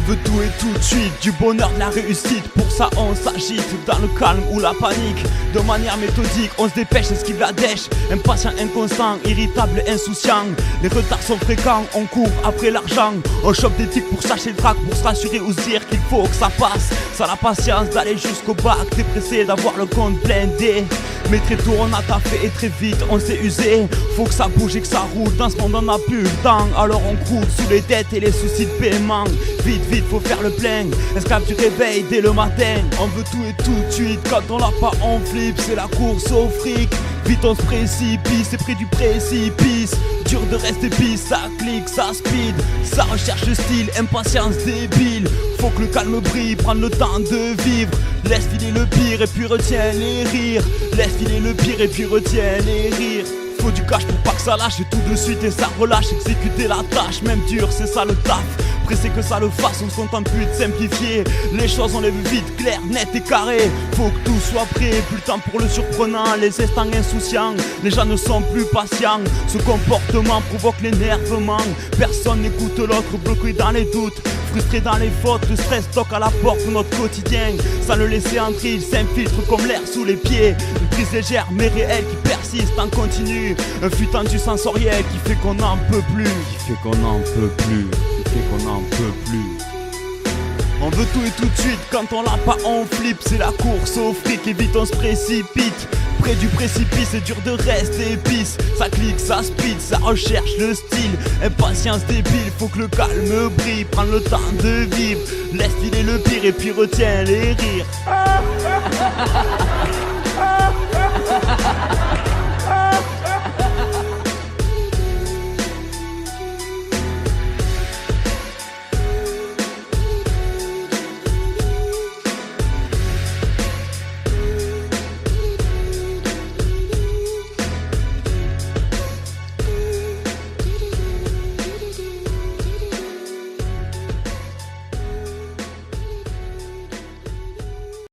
veut tout et tout de suite, du bonheur, de la réussite. Pour ça on s'agite dans le calme ou la panique. De manière méthodique, on se dépêche, esquive la dèche. Impatient, inconstant, irritable, insouciant. Les retards sont fréquents, on court après l'argent. On chope des tics pour chercher le trac, pour se rassurer ou se dire qu'il faut que ça passe. Ça la patience d'aller jusqu'au bac, t'es pressé d'avoir le compte blindé. Mais très tôt on a taffé et très vite on s'est usé. Faut que ça bouge et que ça roule, dans ce monde on n'a plus le temps. Alors on croule sous les dettes et les soucis de paiement. Vite, vite, faut faire le plein. Esclave du réveil dès le matin. On veut tout et tout de suite, quand on l'a pas on flippe. C'est la course au fric. Vite on se précipite, c'est près du précipice. Dur de rester pisse, ça clique, ça speed. Ça recherche le style, impatience débile. Faut que le calme brille, prendre le temps de vivre. Laisse filer le pire et puis retiens les rires. Laisse filer le pire et puis retiens les rires. Faut du cash pour pas que ça lâche et tout de suite et ça relâche. Exécuter la tâche, même dur, c'est ça le taf. Pressé que ça le fasse, on se contente plus de simplifier. Les choses on les veut vite, claires, nettes et carrées. Faut que tout soit prêt, plus le temps pour le surprenant. Les instants insouciants, les gens ne sont plus patients. Ce comportement provoque l'énervement. Personne n'écoute l'autre, bloqué dans les doutes. Frustré dans les fautes, le stress toque à la porte de notre quotidien. Sans le laisser entrer, il s'infiltre comme l'air sous les pieds. Une prise légère mais réelle qui persiste en continu. Un flux tendu sensoriel qui fait qu'on n'en peut plus. Qui fait qu'on n'en peut plus. Qui fait qu'on n'en peut plus. On veut tout et tout de suite, quand on l'a pas on flippe. C'est la course au fric et vite on se précipite. Près du précipice, c'est dur de rester pisse. Ça clique, ça speed, ça recherche le style. Impatience débile, faut que le calme brille. Prendre le temps de vivre, laisse filer le pire et puis retiens les rires.